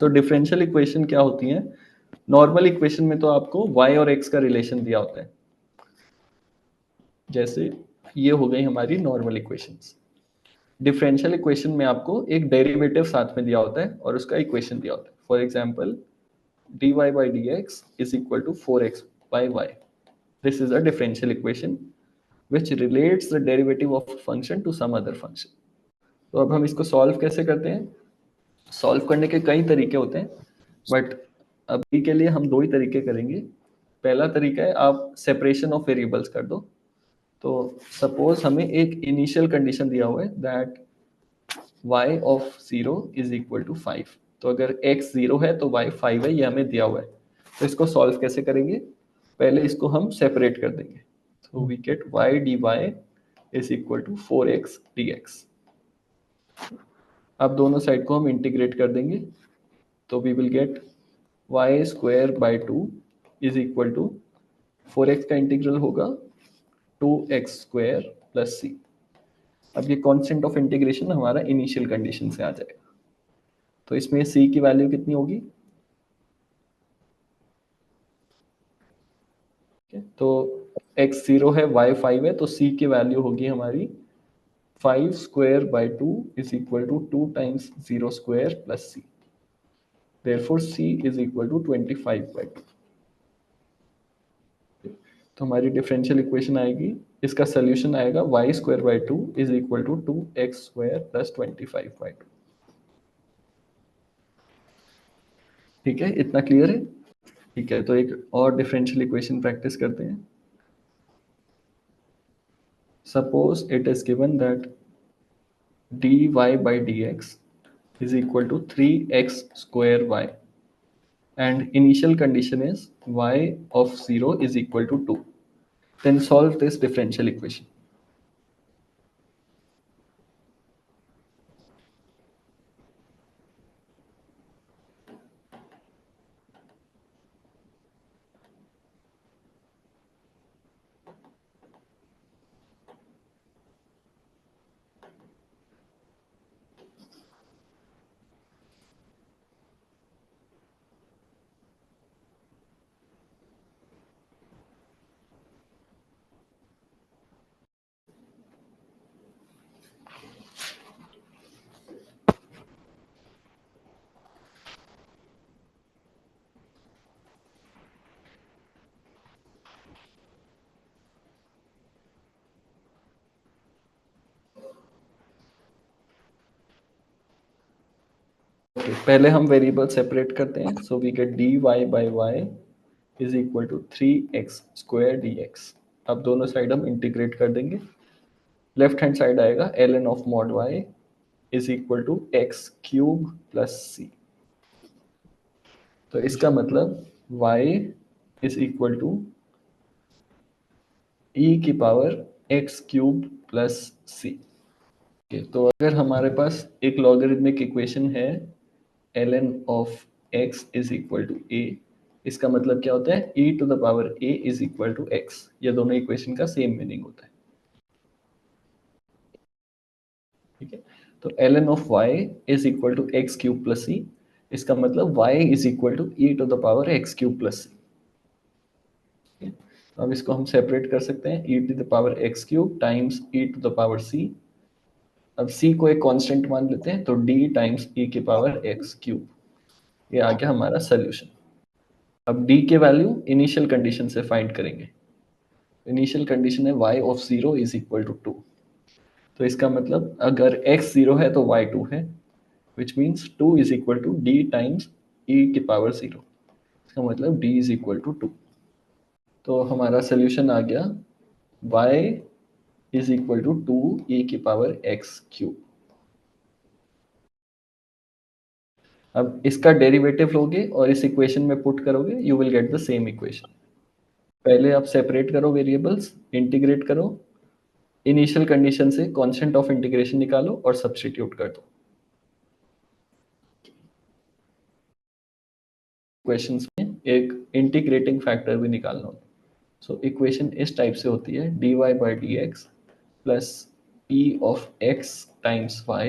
तो differential equation क्या होती है? नॉर्मल इक्वेशन में तो आपको y और x का रिलेशन दिया होता है। जैसे ये हो गई हमारी नॉर्मल इक्वेशंस। डिफरेंशियल इक्वेशन में आपको एक डेरिवेटिव साथ में दिया होता है और उसका इक्वेशन दिया होता है। For example dy by dx is equal to 4x by y. This is a differential equation which relates the derivative of a function to some other function. तो अब हम इसको सॉल्व कैसे करते हैं? सॉल्व करने के कई तरीके होते हैं, बट अभी के लिए हम दो ही तरीके करेंगे। पहला तरीका है आप सेपरेशन ऑफ वेरिएबल्स कर दो। तो सपोज हमें एक इनिशियल कंडीशन दिया हुआ है that y of 0 is equal to 5। तो अगर x 0 है तो y 5 है, ये हमें दिया हुआ है। तो इसको सॉल्व कैसे करेंगे? पहले इसको हम सेपरेट कर देंगे। तो we get y dy is equal to 4x dx। अब दोनों साइड को हम इंटीग्रेट कर देंगे, तो we will get y square by 2 is equal to 4x का इंटीग्रल होगा 2x स्क्वायर प्लस c। अब ये कांस्टेंट ऑफ इंटीग्रेशन हमारा इनिशियल कंडीशन से आ जाएगा। तो इसमें c की वैल्यू कितनी होगी? तो x 0 है, y 5 है, तो c की वैल्यू होगी हमारी 5 square by 2 is equal to 2 times 0 square plus c। Therefore c is equal to 25 by 2। तो हमारी डिफरेंशियल इक्वेशन आएगी, इसका सोल्यूशन आएगा y square by 2 is equal to 2x square plus 25 by 2। ठीक है, इतना क्लियर है? ठीक है, तो एक और डिफरेंशियल इक्वेशन प्रैक्टिस करते हैं। Suppose it is given that dy by dx is equal to 3x square y and initial condition is y of 0 is equal to 2. Then solve this differential equation. पहले हम variable separate करते हैं। So we get dy by y is equal to 3x square dx। अब दोनों side हम integrate कर देंगे। Left hand side आएगा ln of mod y is equal to x cube plus c। तो इसका मतलब y is equal to e की power x cube plus c। तो अगर हमारे पास एक लॉगरिथमिक इक्वेशन है ln of x is equal to a, इसका मतलब क्या होता है? e to the power a is equal to x। ये दोनों इक्वेशन का सेम मीनिंग होता है। ठीक है, तो ln of y is equal to x cube plus c। इसका मतलब y is equal to e to the power x cube plus c। अब इसको हम सेपरेट कर सकते हैं, e to the power x cube times e to the power c। अब c को एक कांस्टेंट मान लेते हैं, तो d टाइम्स e की पावर x क्यूब। ये आ गया हमारा सोल्यूशन। अब d के वैल्यू इनिशियल कंडीशन से फाइंड करेंगे। इनिशियल कंडीशन है y of 0 is equal to 2। तो इसका मतलब अगर x 0 है तो y 2 है, which means 2 is equal to d times e की पावर 0। इसका मतलब d इज इक्वल टू 2। तो हमारा सोल्यूशन आ गया y is equal to 2 e की पावर x क्यूब। अब इसका डेरिवेटिव लोगे और इस इक्वेशन में पुट करोगे, you will get the same equation. पहले आप सेपरेट करो वेरिएबल्स, इंटीग्रेट करो, इनिशियल कंडीशन से कांस्टेंट ऑफ इंटीग्रेशन निकालो और सब्स्टिट्यूट कर दो। इक्वेशंस में एक इंटीग्रेटिंग फैक्टर भी निकालना होता है। सो इक्वेशन इस टाइप से होती है dy by d x plus p of x times y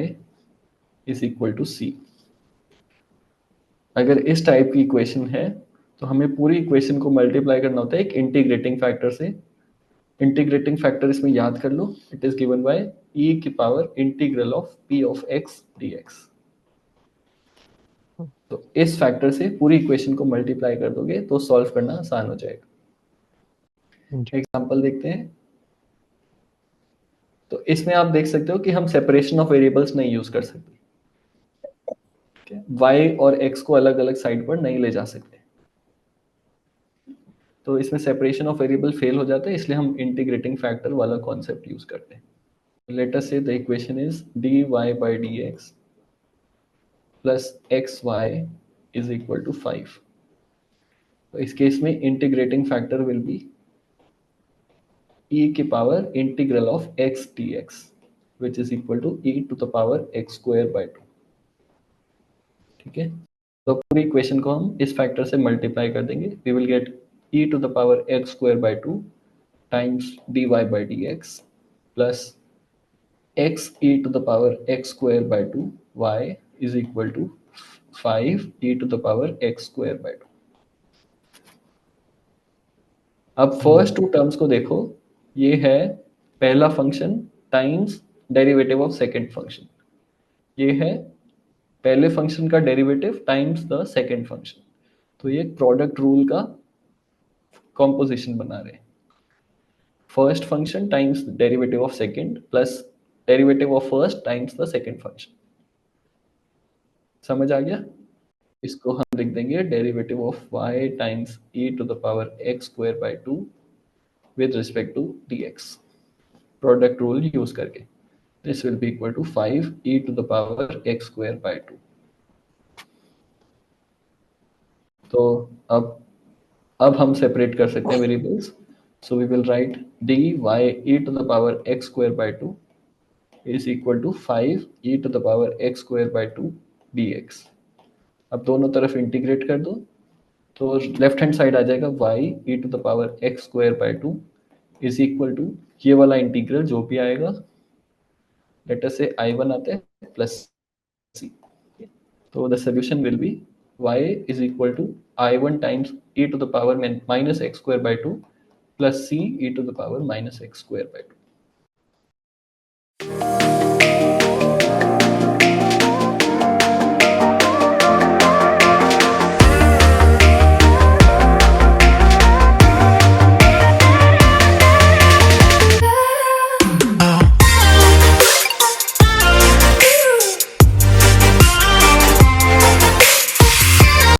is equal to c। अगर इस टाइप की इक्वेशन है तो हमें पूरी इक्वेशन को मल्टीप्लाई करना होता है एक इंटीग्रेटिंग फैक्टर से। इंटीग्रेटिंग फैक्टर इसमें याद कर लो, it is given by e की power integral of p of x dx। तो इस फैक्टर से पूरी इक्वेशन को मल्टीप्लाई कर दोगे तो सॉल्व करना आसान हो जाएगा। एग्जांपल देखते हैं। तो इसमें आप देख सकते हो कि हम सेपरेशन ऑफ वेरिएबल्स नहीं यूज कर सकते, y और x को अलग अलग साइड पर नहीं ले जा सकते, तो इसमें सेपरेशन ऑफ वेरिएबल फेल हो जाता है, इसलिए हम इंटीग्रेटिंग फैक्टर वाला कॉन्सेप्ट यूज करते हैं। लेट अस से the equation is dy by dx plus xy is equal to 5। तो इस केस में integrating factor will be e की power integral of x dx which is equal to e to the power x square by 2। ठीक है, तो पूरी equation को हम इस फैक्टर से मल्टीप्लाई कर देंगे। We will get e to the power x square by 2 times dy by dx plus x e to the power x square by 2 y is equal to 5 e to the power x square by 2। अब first to terms को देखो, ये है पहला function times derivative of second function, ये है पहले function का derivative times the second function. तो ये प्रोडक्ट रूल का कॉम्पोजिशन बना रहे हैं। First function times derivative of second plus derivative of first times the second function. समझ आ गया? इसको हम लिख देंगे derivative of y times e to the power x square by 2 with respect to dx, product rule use करके। This will be equal to 5 e to the power x square by 2। तो अब हम सेपरेट कर सकते हैं variables. So we will write dy e to the power x square by 2 is equal to 5 e to the power x square by 2 dx। अब दोनों तरफ integrate कर दो, तो लेफ्ट हैंड साइड आ जाएगा y e to the power x square by 2 is equal to ये वाला integral जो भी आएगा, लेट अस से I1 आता है प्लस c। तो the solution will be y is equal to I1 times e to the power minus x square by 2 plus c e to the power minus x square by 2।